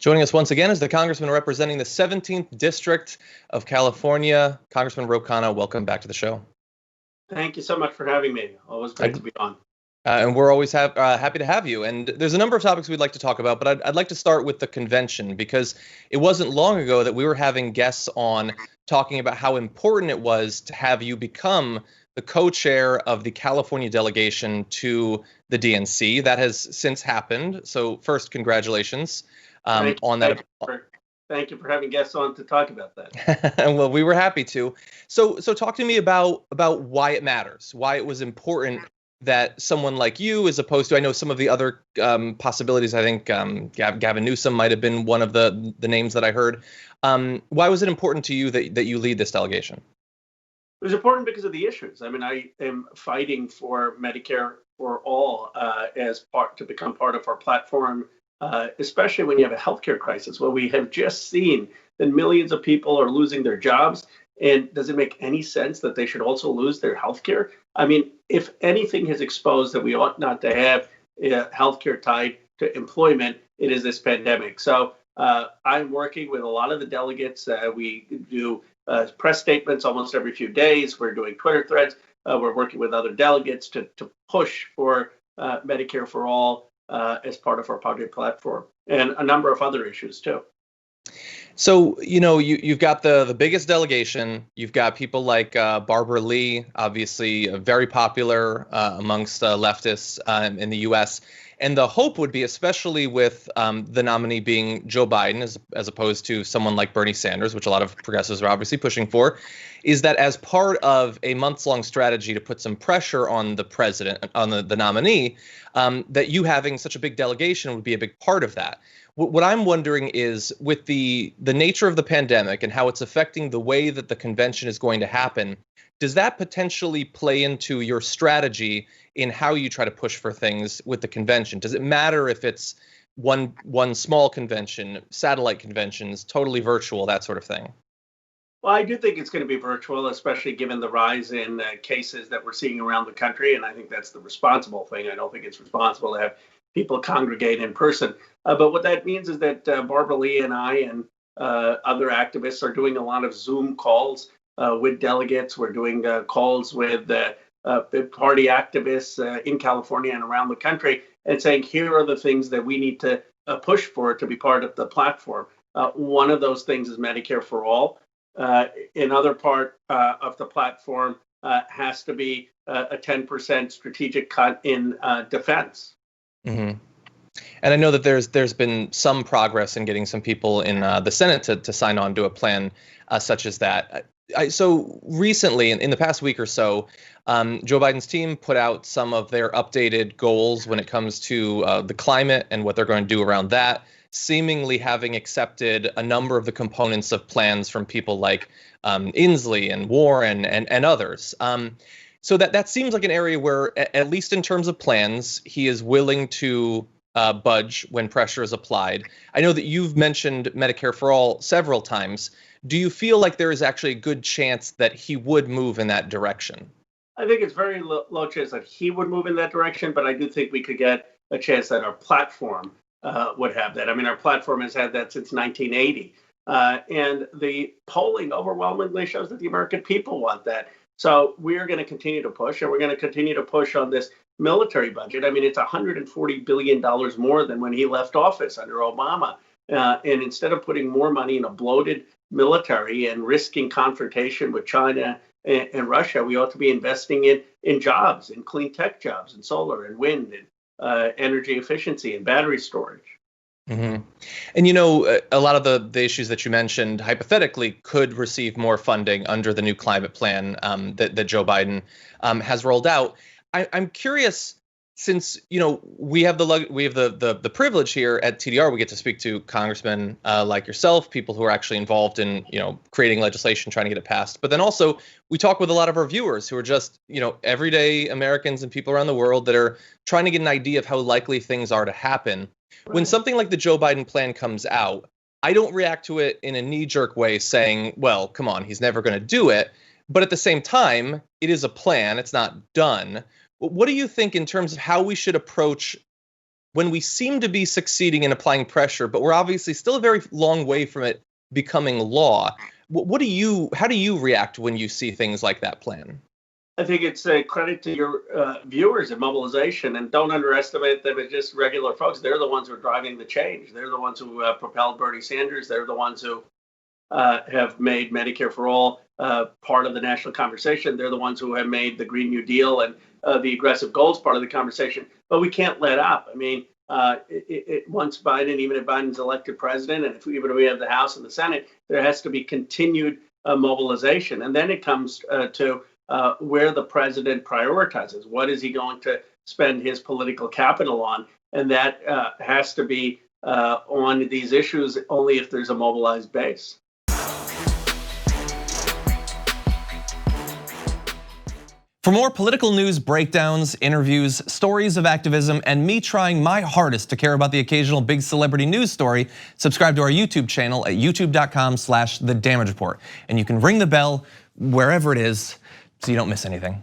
Joining us once again is the Congressman representing the 17th District of California, Congressman Ro Khanna. Welcome back to the show. Thank you so much for having me. Always great to be on. And we're always happy to have you. And there's a number of topics we'd like to talk about, but I'd like to start with the convention, because it wasn't long ago that we were having guests on talking about how important it was to have you become the co-chair of the California delegation to the DNC. That has since happened. So first, congratulations on that. Thank you for having guests on to talk about that. Well, we were happy to. So talk to me about why it matters, why it was important that someone like you, as opposed to, I know some of the other possibilities. I think Gavin Newsom might have been one of the names that I heard. Why was it important to you that you lead this delegation? It was important because of the issues. I mean, I am fighting for Medicare for all to become part of our platform. Especially when you have a healthcare crisis, where we have just seen that millions of people are losing their jobs. And does it make any sense that they should also lose their healthcare? I mean, if anything has exposed that we ought not to have healthcare tied to employment, it is this pandemic. So I'm working with a lot of the delegates. We do press statements almost every few days. We're doing Twitter threads. We're working with other delegates to push for Medicare for all. As part of our party platform, and a number of other issues too. So, you've got the biggest delegation. You've got people like Barbara Lee, obviously very popular amongst leftists in the U.S. And the hope would be, especially with the nominee being Joe Biden, as opposed to someone like Bernie Sanders, which a lot of progressives are obviously pushing for, is that as part of a months-long strategy to put some pressure on the president, on the nominee, that you having such a big delegation would be a big part of that. What I'm wondering is, with the nature of the pandemic and how it's affecting the way that the convention is going to happen, does that potentially play into your strategy in how you try to push for things with the convention? Does it matter if it's one small convention, satellite conventions, totally virtual, that sort of thing? Well, I do think it's going to be virtual, especially given the rise in cases that we're seeing around the country. And I think that's the responsible thing. I don't think it's responsible to have people congregate in person. But what that means is that Barbara Lee and I and other activists are doing a lot of Zoom calls with delegates. We're doing calls with party activists in California and around the country, and saying, here are the things that we need to push for to be part of the platform. One of those things is Medicare for all. Another part of the platform has to be a 10% strategic cut in defense. Mm-hmm. And I know that there's been some progress in getting some people in the Senate to sign on to a plan such as that. So recently, in the past week or so, Joe Biden's team put out some of their updated goals when it comes to the climate and what they're going to do around that, seemingly having accepted a number of the components of plans from people like Inslee and Warren and others. So that seems like an area where, at least in terms of plans, he is willing to budge when pressure is applied. I know that you've mentioned Medicare for all several times. Do you feel like there is actually a good chance that he would move in that direction? I think it's very low chance that he would move in that direction, but I do think we could get a chance that our platform would have that. I mean, our platform has had that since 1980. And the polling overwhelmingly shows that the American people want that. So we're going to continue to push, and we're going to continue to push on this military budget. I mean, it's $140 billion more than when he left office under Obama. And instead of putting more money in a bloated military and risking confrontation with China and Russia, we ought to be investing in jobs, in clean tech jobs, in solar and wind and energy efficiency and battery storage. Mm-hmm. And, a lot of the issues that you mentioned hypothetically could receive more funding under the new climate plan that Joe Biden has rolled out. I'm curious, since, we have the privilege here at TDR, we get to speak to congressmen like yourself, people who are actually involved in, creating legislation, trying to get it passed. But then also we talk with a lot of our viewers who are just, everyday Americans and people around the world that are trying to get an idea of how likely things are to happen. Right. When something like the Joe Biden plan comes out, I don't react to it in a knee-jerk way saying, well, come on, he's never going to do it. But at the same time, it is a plan. It's not done. What do you think in terms of how we should approach when we seem to be succeeding in applying pressure, but we're obviously still a very long way from it becoming law. How do you react when you see things like that plan? I think it's a credit to your viewers at Mobilization, and don't underestimate them as just regular folks. They're the ones who are driving the change. They're the ones who propelled Bernie Sanders. They're the ones who have made Medicare for All part of the national conversation. They're the ones who have made the Green New Deal and the aggressive goals part of the conversation. But we can't let up. I mean, once Biden, even if Biden's elected president, and even if we have the House and the Senate, there has to be continued mobilization. And then it comes to where the president prioritizes. What is he going to spend his political capital on? And that has to be on these issues only if there's a mobilized base. For more political news breakdowns, interviews, stories of activism, and me trying my hardest to care about the occasional big celebrity news story, subscribe to our YouTube channel at youtube.com/thedamagereport. And you can ring the bell wherever it is so you don't miss anything.